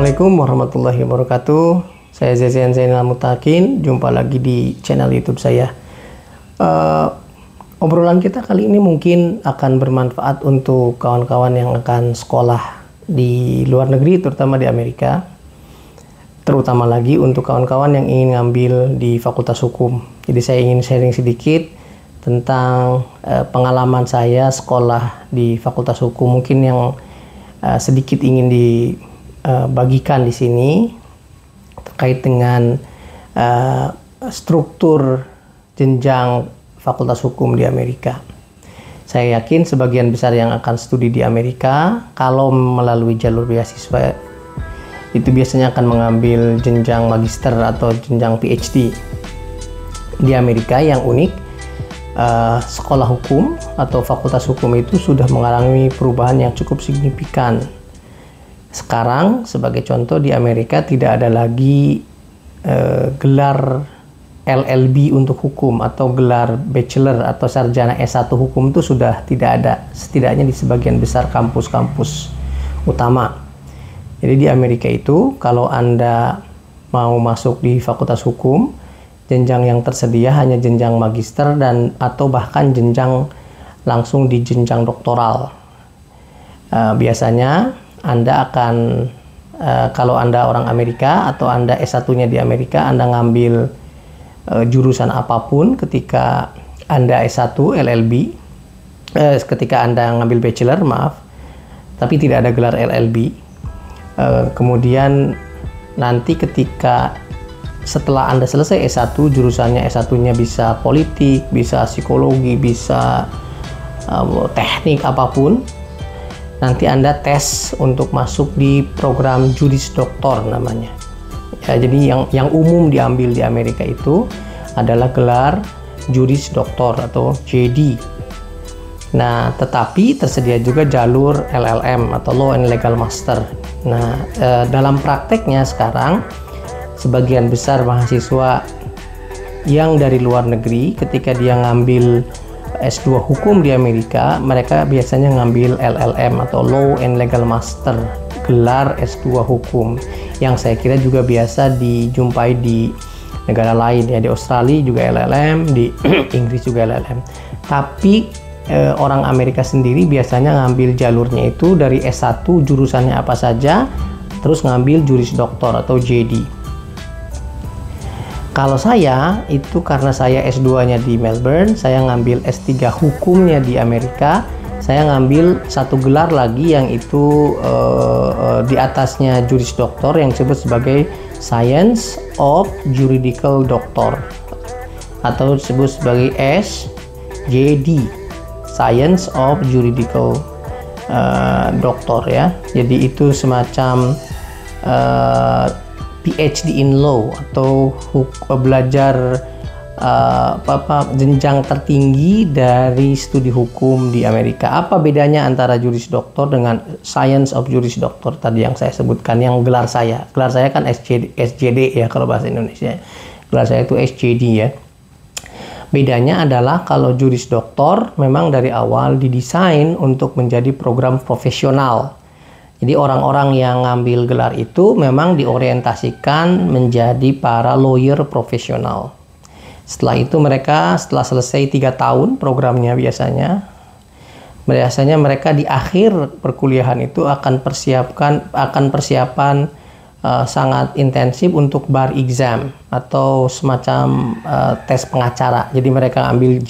Assalamualaikum warahmatullahi wabarakatuh. Saya Zazian Zainal Mutakin. Jumpa lagi di channel YouTube saya. Obrolan kita kali ini mungkin akan bermanfaat untuk kawan-kawan yang akan sekolah di luar negeri, terutama di Amerika. Terutama lagi untuk kawan-kawan yang ingin ngambil di Fakultas Hukum. Jadi saya ingin sharing sedikit tentang pengalaman saya sekolah di Fakultas Hukum. Mungkin yang sedikit ingin dibagikan di sini terkait dengan struktur jenjang Fakultas Hukum di Amerika. Saya yakin sebagian besar yang akan studi di Amerika, kalau melalui jalur beasiswa, itu biasanya akan mengambil jenjang magister atau jenjang PhD. Di Amerika yang unik, sekolah hukum atau fakultas hukum itu sudah mengalami perubahan yang cukup signifikan. Sekarang sebagai contoh, di Amerika tidak ada lagi gelar LLB untuk hukum atau gelar bachelor atau sarjana S1 hukum, itu sudah tidak ada, setidaknya di sebagian besar kampus-kampus utama. Jadi di Amerika itu kalau Anda mau masuk di fakultas hukum, jenjang yang tersedia hanya jenjang magister dan atau bahkan jenjang langsung di jenjang doktoral. Biasanya Anda akan, kalau Anda orang Amerika atau Anda S1-nya di Amerika, Anda ngambil jurusan apapun ketika Anda S1 LLB, ketika Anda ngambil bachelor, tapi tidak ada gelar LLB. Kemudian nanti ketika setelah Anda selesai S1, jurusannya S1-nya bisa politik, bisa psikologi, bisa teknik apapun, nanti Anda tes untuk masuk di program Juris Doctor namanya. Ya, jadi yang umum diambil di Amerika itu adalah gelar Juris Doctor atau JD. Nah, tetapi tersedia juga jalur LLM atau Law and Legal Master. Nah, dalam prakteknya sekarang, sebagian besar mahasiswa yang dari luar negeri ketika dia ngambil S2 hukum di Amerika, mereka biasanya ngambil LLM atau Law and Legal Master, gelar S2 hukum, yang saya kira juga biasa dijumpai di negara lain, ya, di Australia juga LLM, di Inggris juga LLM. Tapi orang Amerika sendiri biasanya ngambil jalurnya itu dari S1 jurusannya apa saja, terus ngambil Juris Doctor atau JD. Kalau saya itu karena saya S2-nya di Melbourne, saya ngambil S3 hukumnya di Amerika, saya ngambil satu gelar lagi yang itu di atasnya Juris Doctor yang disebut sebagai Science of Juridical Doctor atau disebut sebagai SJD, Science of Juridical Doctor, ya. Jadi itu semacam PhD in Law atau belajar jenjang tertinggi dari studi hukum di Amerika. Apa bedanya antara Juris Doctor dengan Science of Juris Doctor tadi yang saya sebutkan, yang gelar saya? Gelar saya kan SJD ya kalau bahasa Indonesia. Gelar saya itu SJD, ya. Bedanya adalah kalau Juris Doctor memang dari awal didesain untuk menjadi program profesional. Jadi orang-orang yang ngambil gelar itu memang diorientasikan menjadi para lawyer profesional. Setelah itu mereka, setelah selesai 3 tahun programnya biasanya mereka di akhir perkuliahan itu akan persiapan sangat intensif untuk bar exam atau semacam tes pengacara. Jadi mereka ambil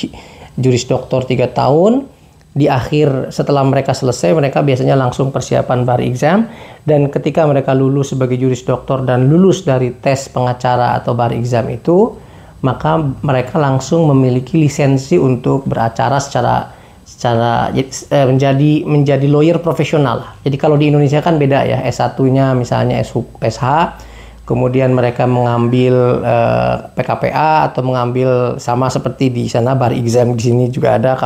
Juris Doctor 3 tahun. Di akhir, setelah mereka selesai, mereka biasanya langsung persiapan bar exam, dan ketika mereka lulus sebagai Juris Doctor dan lulus dari tes pengacara atau bar exam itu, maka mereka langsung memiliki lisensi untuk beracara secara menjadi lawyer profesional. Jadi kalau di Indonesia kan beda, ya, S1-nya misalnya SH, kemudian mereka mengambil PKPA atau mengambil sama seperti di sana bar exam, di sini juga ada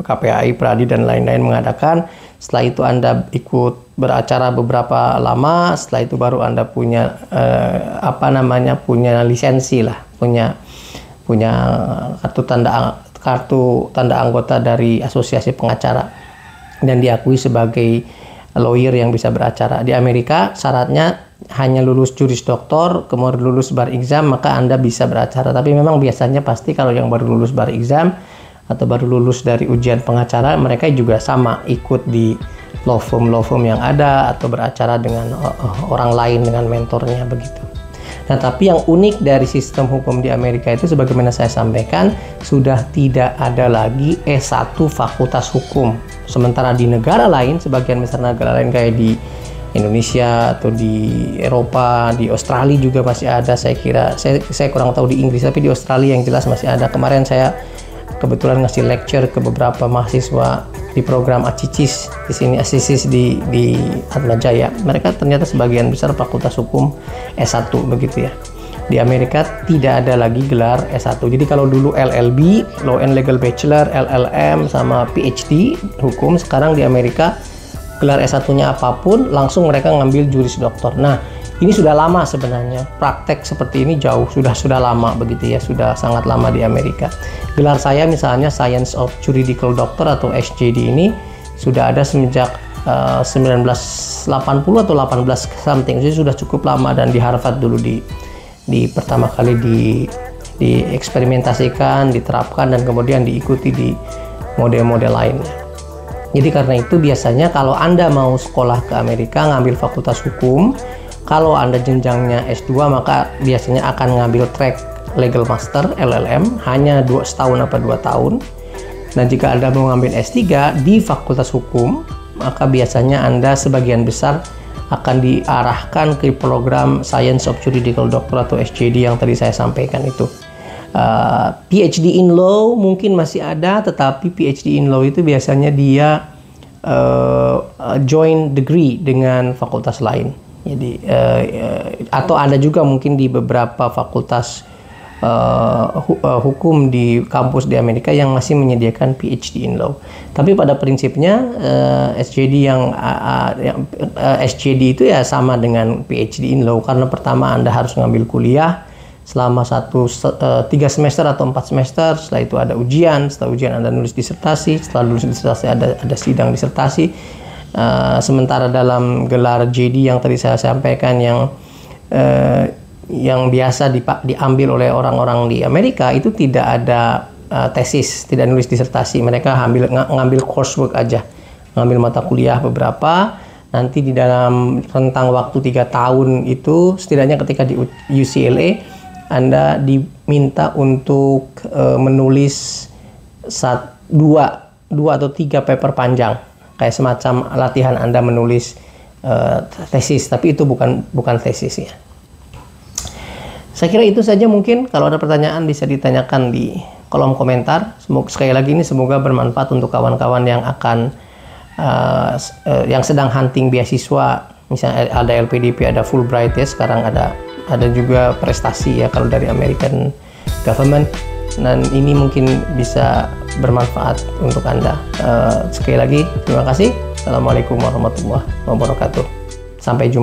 KPAI, Pradi dan lain-lain mengadakan. Setelah itu Anda ikut beracara beberapa lama, setelah itu baru Anda punya punya lisensi lah, punya kartu tanda anggota dari asosiasi pengacara dan diakui sebagai lawyer yang bisa beracara. Di Amerika syaratnya hanya lulus juris doktor, kemudian lulus bar exam, maka Anda bisa beracara. Tapi memang biasanya pasti kalau yang baru lulus bar exam atau baru lulus dari ujian pengacara, mereka juga sama ikut di law firm yang ada atau beracara dengan orang lain, dengan mentornya begitu. Nah, tapi yang unik dari sistem hukum di Amerika itu, sebagaimana saya sampaikan, sudah tidak ada lagi S1 Fakultas Hukum. Sementara di negara lain, sebagian besar negara lain kayak di Indonesia atau di Eropa, di Australia juga masih ada, saya kira. Saya kurang tahu di Inggris, tapi di Australia yang jelas masih ada. Kemarin saya kebetulan ngasih lecture ke beberapa mahasiswa di program ACICIS di sini, ACICIS di Atmajaya. Mereka ternyata sebagian besar fakultas hukum S1 begitu ya. Di Amerika tidak ada lagi gelar S1. Jadi kalau dulu LLB, Law and Legal Bachelor, LLM sama PhD hukum, sekarang di Amerika gelar S1-nya apapun langsung mereka ngambil juris doktor. Nah, ini sudah lama sebenarnya. Praktek seperti ini sudah lama begitu ya, sudah sangat lama di Amerika. Gelar saya misalnya Science of Juridical Doctor atau SJD ini sudah ada semenjak 1980 atau 18 something. Jadi sudah cukup lama, dan di Harvard dulu di pertama kali dieksperimentasikan, diterapkan, dan kemudian diikuti di model-model lainnya. Jadi karena itu biasanya kalau Anda mau sekolah ke Amerika ngambil fakultas hukum, kalau Anda jenjangnya S2 maka biasanya akan ngambil track Legal Master LLM, hanya 2 tahun atau 2 tahun. Dan jika Anda mau ngambil S3 di fakultas hukum, maka biasanya Anda sebagian besar akan diarahkan ke program Science of Juridical Doctor atau SJD yang tadi saya sampaikan itu. PhD in Law mungkin masih ada, tetapi PhD in Law itu biasanya dia joint degree dengan fakultas lain. Jadi atau ada juga mungkin di beberapa fakultas hukum di kampus di Amerika yang masih menyediakan PhD in Law. Tapi pada prinsipnya SJD SJD itu ya sama dengan PhD in Law, karena pertama Anda harus ngambil kuliah selama 3 semester atau 4 semester. Setelah itu ada ujian, setelah ujian Anda nulis disertasi, setelah nulis disertasi ada sidang disertasi. Sementara dalam gelar JD yang tadi saya sampaikan yang biasa diambil oleh orang-orang di Amerika itu tidak ada tesis, tidak nulis disertasi. Mereka ngambil coursework aja, ngambil mata kuliah beberapa. Nanti di dalam rentang waktu 3 tahun itu, setidaknya ketika di UCLA Anda diminta untuk menulis 2 atau 3 paper panjang, kayak semacam latihan Anda menulis tesis, tapi itu bukan tesis ya. Saya kira itu saja, mungkin kalau ada pertanyaan bisa ditanyakan di kolom komentar. Sekali lagi ini semoga bermanfaat untuk kawan-kawan yang akan yang sedang hunting beasiswa, misalnya ada LPDP, ada Fulbright ya, sekarang ada juga prestasi ya kalau dari American Government, dan ini mungkin bisa bermanfaat untuk Anda. Sekali lagi terima kasih. Assalamualaikum warahmatullahi wabarakatuh. Sampai jumpa.